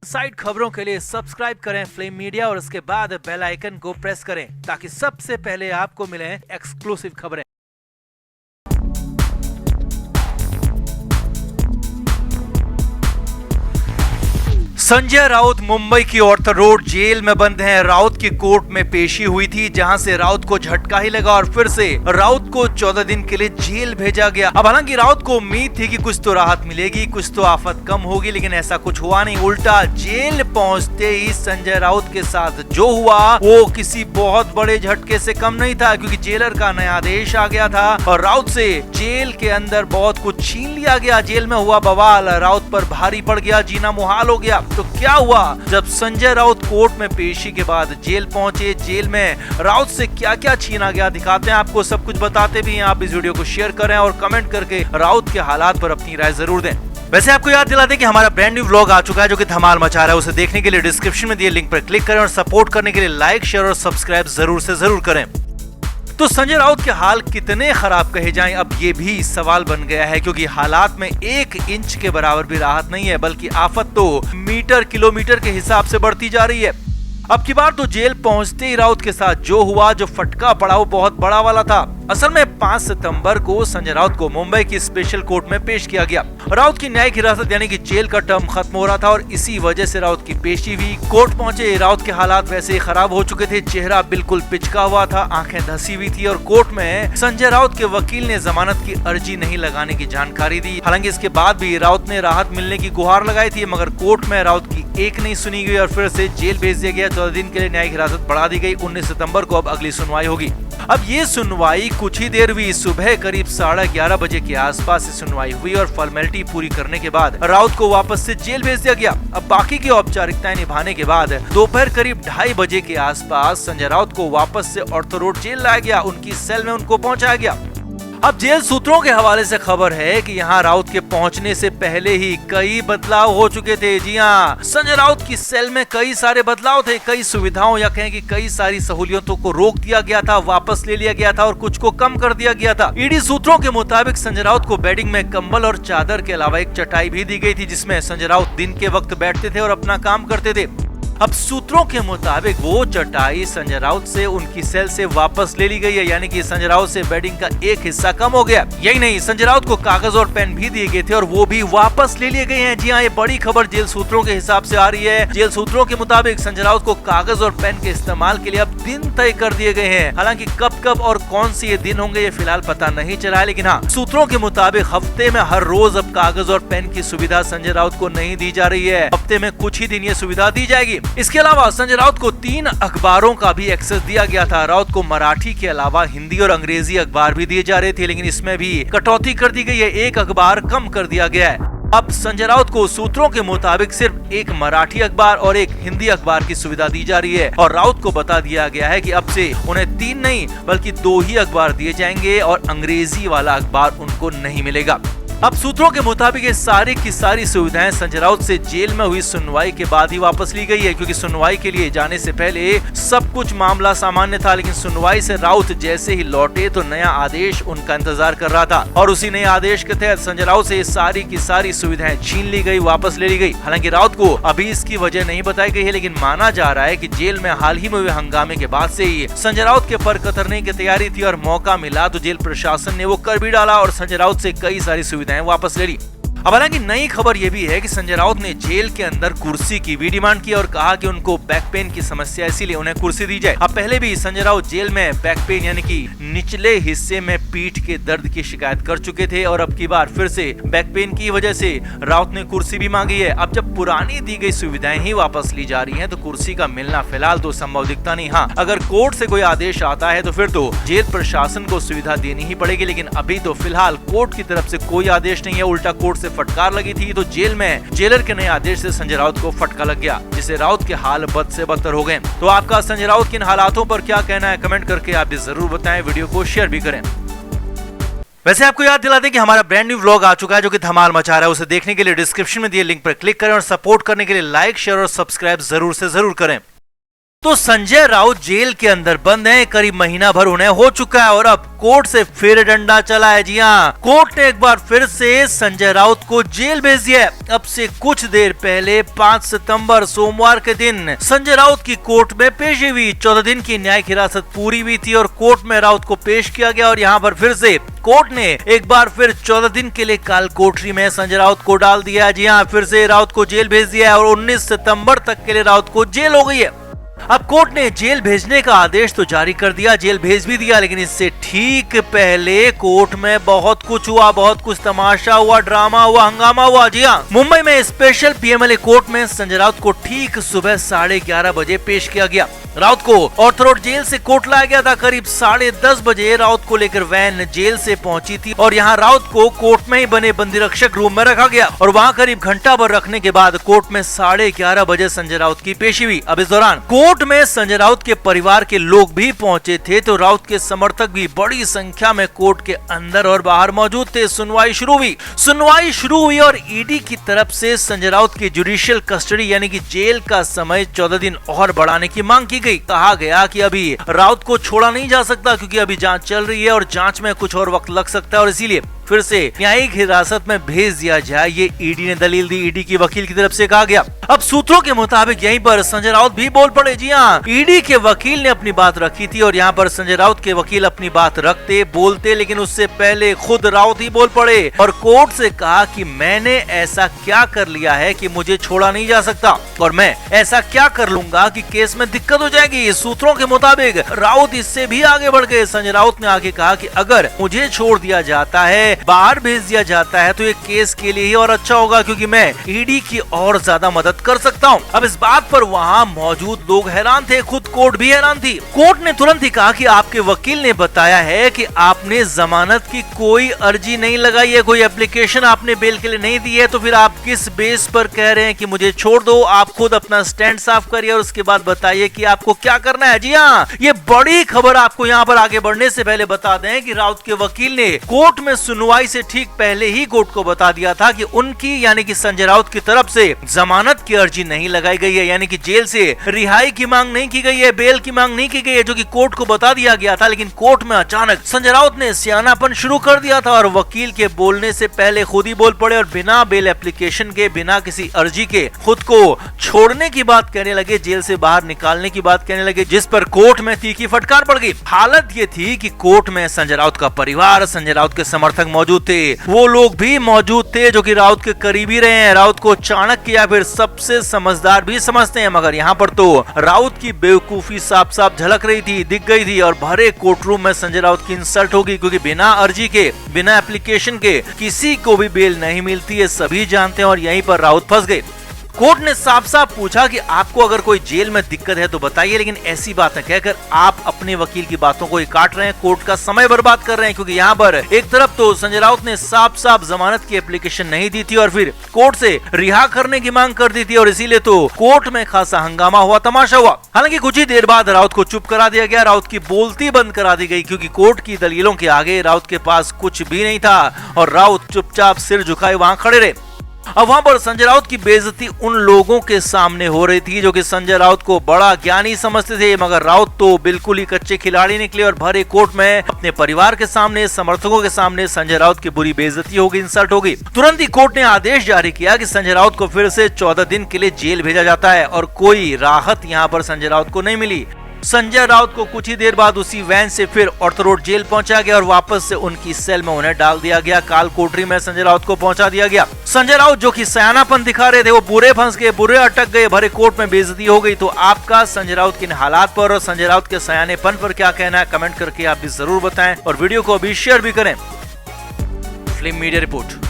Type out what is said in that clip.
Side खबरों के लिए सब्सक्राइब करें फ्लेम मीडिया और उसके बाद बेल आइकन को प्रेस करें ताकि सबसे पहले आपको मिले एक्सक्लूसिव खबरें। संजय राउत मुंबई की ऑर्थर रोड जेल में बंद हैं। राउत की कोर्ट में पेशी हुई थी जहां से राउत को झटका ही लगा और फिर से राउत को 14 दिन के लिए जेल भेजा गया। अब हालांकि राउत को उम्मीद थी कि कुछ तो राहत मिलेगी, कुछ तो आफत कम होगी, लेकिन ऐसा कुछ हुआ नहीं। उल्टा जेल पहुंचते ही संजय राउत के साथ जो हुआ वो किसी बहुत बड़े झटके से कम नहीं था, क्योंकि जेलर का नया आदेश आ गया था और राउत से जेल के अंदर बहुत कुछ छीन लिया गया। जेल में हुआ बवाल राउत पर भारी पड़ गया, जीना मुहाल हो गया। तो क्या हुआ जब संजय राउत कोर्ट में पेशी के बाद जेल पहुंचे, जेल में राउत से क्या क्या छीना गया दिखाते हैं आपको, सब कुछ बताते भी हैं। आप इस वीडियो को शेयर करें और कमेंट करके राउत के हालात पर अपनी राय जरूर दें। वैसे आपको याद दिला दें कि हमारा ब्रांड न्यू व्लॉग आ चुका है जो कि धमाल मचा रहा है। उसे देखने के लिए डिस्क्रिप्शन में दिए लिंक पर क्लिक करें और सपोर्ट करने के लिए लाइक, शेयर और सब्सक्राइब जरूर से जरूर करें। तो संजय राउत के हाल कितने खराब कहे जाएं, अब ये भी सवाल बन गया है, क्योंकि हालात में 1 इंच के बराबर भी राहत नहीं है, बल्कि आफत तो मीटर किलोमीटर के हिसाब से बढ़ती जा रही है। अब की बार तो जेल पहुंचते ही राउत के साथ जो हुआ, जो फटका पड़ा, वो बहुत बड़ा वाला था। असल में 5 सितंबर को संजय राउत को मुंबई की स्पेशल कोर्ट में पेश किया गया। राउत की न्यायिक हिरासत यानी कि जेल का टर्म खत्म हो रहा था और इसी वजह से राउत की पेशी हुई। कोर्ट पहुंचे राउत के हालात वैसे ही खराब हो चुके थे, चेहरा बिल्कुल पिचका हुआ था, आंखें धसी हुई थी और कोर्ट में संजय राउत के वकील ने जमानत की अर्जी नहीं लगाने की जानकारी दी। हालांकि इसके बाद भी राउत ने राहत मिलने की गुहार लगाई थी, मगर कोर्ट में राउत की एक नहीं सुनी गई और फिर से जेल भेज दिया गया। 14 दिन के लिए न्यायिक हिरासत बढ़ा दी गई। 19 सितंबर को अब अगली सुनवाई होगी। अब ये सुनवाई कुछ ही देर हुई, सुबह करीब 11:30 बजे के आसपास सुनवाई हुई और फॉर्मेलिटी पूरी करने के बाद राउत को वापस से जेल भेज दिया गया। अब बाकी की औपचारिकताएं निभाने के बाद दोपहर करीब 2:30 बजे के आसपास संजय राउत को वापस से ऑर्थर रोड जेल लाया गया, उनकी सेल में उनको पहुंचाया गया। अब जेल सूत्रों के हवाले से खबर है कि यहाँ राउत के पहुंचने से पहले ही कई बदलाव हो चुके थे। जी हाँ, संजय राउत की सेल में कई सारे बदलाव थे, कई सुविधाओं या कहें कि कई सारी सहूलियतों को रोक दिया गया था, वापस ले लिया गया था और कुछ को कम कर दिया गया था। ईडी सूत्रों के मुताबिक संजय राउत को बेडिंग में कंबल और चादर के अलावा एक चटाई भी दी गई थी, जिसमें संजय राउत दिन के वक्त बैठते थे और अपना काम करते थे। अब सूत्रों के मुताबिक वो चटाई संजय राउत से उनकी सेल से वापस ले ली गई है, यानी कि संजय राउत से बेडिंग का एक हिस्सा कम हो गया। यही नहीं, संजय राउत को कागज और पेन भी दिए गए थे और वो भी वापस ले लिए गए हैं। जी हाँ, ये बड़ी खबर जेल सूत्रों के हिसाब से आ रही है। जेल सूत्रों के मुताबिक संजय राउत को कागज और पेन के इस्तेमाल के लिए अब दिन तय कर दिए गए हैं। हालांकि कब कब और कौन से ये दिन होंगे ये फिलहाल पता नहीं चला है, लेकिन हाँ, सूत्रों के मुताबिक हफ्ते में हर रोज अब कागज और पेन की सुविधा संजय राउत को नहीं दी जा रही है। हफ्ते में कुछ ही दिन ये सुविधा दी जाएगी। इसके अलावा संजय राउत को 3 अखबारों का भी एक्सेस दिया गया था। राउत को मराठी के अलावा हिंदी और अंग्रेजी अखबार भी दिए जा रहे थे, लेकिन इसमें भी कटौती कर दी गई है, 1 अखबार कम कर दिया गया है। अब संजय राउत को सूत्रों के मुताबिक सिर्फ 1 मराठी अखबार और 1 हिंदी अखबार की सुविधा दी जा रही है और राउत को बता दिया गया है कि अब से उन्हें 3 नहीं बल्कि 2 ही अखबार दिए जाएंगे और अंग्रेजी वाला अखबार उनको नहीं मिलेगा। अब सूत्रों के मुताबिक ये सारी की सारी सुविधाएं संजय राउत से जेल में हुई सुनवाई के बाद ही वापस ली गई है, क्योंकि सुनवाई के लिए जाने से पहले सब कुछ मामला सामान्य था। लेकिन सुनवाई से राउत जैसे ही लौटे तो नया आदेश उनका इंतजार कर रहा था और उसी नए आदेश के तहत संजय राउत से ये सारी की सारी सुविधाएं छीन ली गई, वापस ले ली गई। हालांकि राउत को अभी इसकी वजह नहीं बताई गई है, लेकिन माना जा रहा है कि जेल में हाल ही में हुए हंगामे के बाद से ही संजय राउत के पर कतरने की तैयारी थी और मौका मिला तो जेल प्रशासन ने वो कर भी डाला और संजय राउत से कई सारी सुविधाएं वापस ले ली। अब हालांकि नई खबर यह भी है कि संजय राउत ने जेल के अंदर कुर्सी की भी डिमांड की और कहा कि उनको बैक पेन की समस्या, इसीलिए उन्हें कुर्सी दी जाए। अब पहले भी संजय राउत जेल में बैक पेन यानी कि निचले हिस्से में पीठ के दर्द की शिकायत कर चुके थे और अब की बार फिर से बैक पेन की वजह से राउत ने कुर्सी भी मांगी है। अब जब पुरानी दी गई सुविधाएं ही वापस ली जा रही हैं तो कुर्सी का मिलना फिलहाल तो संभव दिखता नहीं। हाँ, अगर कोर्ट से कोई आदेश आता है तो फिर तो जेल प्रशासन को सुविधा देनी ही पड़ेगी, लेकिन अभी तो फिलहाल कोर्ट की तरफ से कोई आदेश नहीं है। उल्टा कोर्ट से फटकार लगी थी तो जेल में जेलर के नए आदेश से संजय राउत को फटका लग गया, जिससे राउत के हाल बद से बदतर हो गए। तो आपका संजय राउत के इन हालातों पर क्या कहना है, कमेंट करके आप भी जरूर बताएं। वीडियो को शेयर भी करें। वैसे आपको याद दिला दें कि हमारा ब्रांड न्यू व्लॉग आ चुका है जो कि धमाल मचा रहा है। उसे देखने के लिए डिस्क्रिप्शन में दिए लिंक पर क्लिक करें और सपोर्ट करने के लिए लाइक, शेयर और सब्सक्राइब जरूर से जरूर करें। तो संजय राउत जेल के अंदर बंद हैं, करीब महीना भर उन्हें हो चुका है और अब कोर्ट से फिर डंडा चला है। जी हाँ, कोर्ट ने एक बार फिर से संजय राउत को जेल भेज दिया है। अब से कुछ देर पहले 5 सितंबर सोमवार के दिन संजय राउत की कोर्ट में पेशी हुई। 14 दिन की न्यायिक हिरासत पूरी हुई थी और कोर्ट में राउत को पेश किया गया और यहाँ पर फिर से कोर्ट ने एक बार फिर 14 दिन के लिए काल कोठरी में संजय राउत को डाल दिया। जी हाँ, फिर से राउत को जेल भेज दिया है और 19 सितंबर तक के लिए राउत को जेल हो गई है। अब कोर्ट ने जेल भेजने का आदेश तो जारी कर दिया, जेल भेज भी दिया, लेकिन इससे ठीक पहले कोर्ट में बहुत कुछ हुआ, बहुत कुछ तमाशा हुआ, ड्रामा हुआ, हंगामा हुआ। जी हाँ, मुंबई में स्पेशल पीएमएलए कोर्ट में संजय राउत को ठीक सुबह 11:30 बजे पेश किया गया। राउत को ऑर्थर रोड जेल से कोर्ट लाया गया था। करीब 10:30 बजे राउत को लेकर वैन जेल से पहुंची थी और यहाँ राउत को कोर्ट में ही बने बंदी रक्षक रूम में रखा गया और वहाँ करीब घंटा भर रखने के बाद कोर्ट में 11:30 बजे संजय राउत की पेशी हुई। अब इस दौरान कोर्ट में संजय राउत के परिवार के लोग भी पहुंचे थे, तो राउत के समर्थक भी बड़ी संख्या में कोर्ट के अंदर और बाहर मौजूद थे। सुनवाई शुरू हुई और ईडी की तरफ से संजय राउत की जुडिशियल कस्टडी यानी कि जेल का समय 14 दिन और बढ़ाने की मांग की। कहा गया कि अभी राउत को छोड़ा नहीं जा सकता क्योंकि अभी जांच चल रही है और जांच में कुछ और वक्त लग सकता है और इसीलिए फिर से न्यायिक हिरासत में भेज दिया जाए, ये ईडी ने दलील दी। ईडी की वकील की तरफ से कहा गया। अब सूत्रों के मुताबिक यहीं पर संजय राउत भी बोल पड़े। जी हाँ, ईडी के वकील ने अपनी बात रखी थी और यहाँ पर संजय राउत के वकील अपनी बात रखते बोलते, लेकिन उससे पहले खुद राउत ही बोल पड़े और कोर्ट से कहा कि मैंने ऐसा क्या कर लिया है कि मुझे छोड़ा नहीं जा सकता और मैं ऐसा क्या कर लूंगा कि केस में दिक्कत हो जाएगी। सूत्रों के मुताबिक राउत इससे भी आगे बढ़ गए। संजय राउत ने आगे कहा कि अगर मुझे छोड़ दिया जाता है, बाहर भेज दिया जाता है, तो ये केस के लिए ही और अच्छा होगा क्योंकि मैं ईडी की और ज्यादा मदद कर सकता हूँ। अब इस बात पर वहाँ मौजूद लोग हैरान थे, खुद कोर्ट भी हैरान थी। कोर्ट ने तुरंत ही कहा कि आपके वकील ने बताया है कि आपने जमानत की कोई अर्जी नहीं लगाई है, कोई एप्लीकेशन आपने बेल के लिए नहीं दी है, तो फिर आप किस बेस पर कह रहे हैं कि मुझे छोड़ दो। आप खुद अपना स्टैंड साफ करिए और उसके बाद बताइए कि आपको क्या करना है। जी हाँ, ये बड़ी खबर आपको यहाँ पर आगे बढ़ने से पहले बता दें कि राउत के वकील ने कोर्ट में सुनवाई से ठीक पहले ही कोर्ट को बता दिया था कि उनकी यानी कि संजय राउत की तरफ से जमानत की अर्जी नहीं लगाई गई है, यानी कि जेल से रिहाई की मांग नहीं की गई है, बेल की मांग नहीं की गई है, जो कि कोर्ट को बता दिया गया था। लेकिन कोर्ट में अचानक संजय राउत ने सियानापन शुरू कर दिया था और वकील के बोलने से पहले खुद ही बोल पड़े और बिना बेल एप्लीकेशन के, बिना किसी अर्जी के खुद को छोड़ने की बात कहने लगे, जेल से बाहर निकालने की बात कहने लगे, जिस पर कोर्ट में तीखी फटकार पड़ गई। हालत ये थी कि कोर्ट में संजय राउत का परिवार, संजय राउत के समर्थक मौजूद थे, वो लोग भी मौजूद थे जो कि राउत के करीबी रहे हैं, राउत को चाणक्य या फिर सबसे समझदार भी समझते हैं। मगर यहाँ पर तो राउत की बेवकूफी साफ साफ झलक रही थी, दिख गई थी और भरे कोर्ट रूम में संजय राउत की इंसल्ट होगी क्योंकि बिना अर्जी के, बिना एप्लीकेशन के किसी को भी बेल नहीं मिलती है, सभी जानते हैं और यहीं पर राउत फंस गए। कोर्ट ने साफ साफ पूछा कि आपको अगर कोई जेल में दिक्कत है तो बताइए, लेकिन ऐसी बातें कहकर आप अपने वकील की बातों को ही काट रहे हैं, कोर्ट का समय बर्बाद कर रहे हैं। क्योंकि यहाँ पर एक तरफ तो संजय राउत ने साफ साफ जमानत की एप्लीकेशन नहीं दी थी और फिर कोर्ट से रिहा करने की मांग कर दी थी और इसीलिए तो कोर्ट में खासा हंगामा हुआ, तमाशा हुआ। हालांकि कुछ ही देर बाद राउत को चुप करा दिया गया, राउत की बोलती बंद करा दी गई क्योंकि कोर्ट की दलीलों के आगे राउत के पास कुछ भी नहीं था और राउत चुपचाप सिर झुकाए वहां खड़े रहे। अब वहां पर संजय राउत की बेइज्जती उन लोगों के सामने हो रही थी जो कि संजय राउत को बड़ा ज्ञानी समझते थे, मगर राउत तो बिल्कुल ही कच्चे खिलाड़ी निकले और भरे कोर्ट में अपने परिवार के सामने, समर्थकों के सामने संजय राउत की बुरी बेइज्जती होगी, इंसल्ट होगी। तुरंत ही कोर्ट ने आदेश जारी किया कि संजय राउत को फिर से 14 दिन के लिए जेल भेजा जाता है और कोई राहत यहाँ पर संजय राउत को नहीं मिली। संजय राउत को कुछ ही देर बाद उसी वैन से फिर ऑर्थर रोड जेल पहुंचा गया और वापस से उनकी सेल में उन्हें डाल दिया गया। काल कोठरी में संजय राउत को पहुंचा दिया गया। संजय राउत जो कि सयानापन दिखा रहे थे वो बुरे फंस गए, बुरे अटक गए, भरे कोर्ट में बेइज्जती हो गई। तो आपका संजय राउत के हालात पर और संजय राउत के सयानेपन पर क्या कहना है, कमेंट करके आप भी जरूर बताएं और वीडियो को अभी शेयर भी करें। Film media report.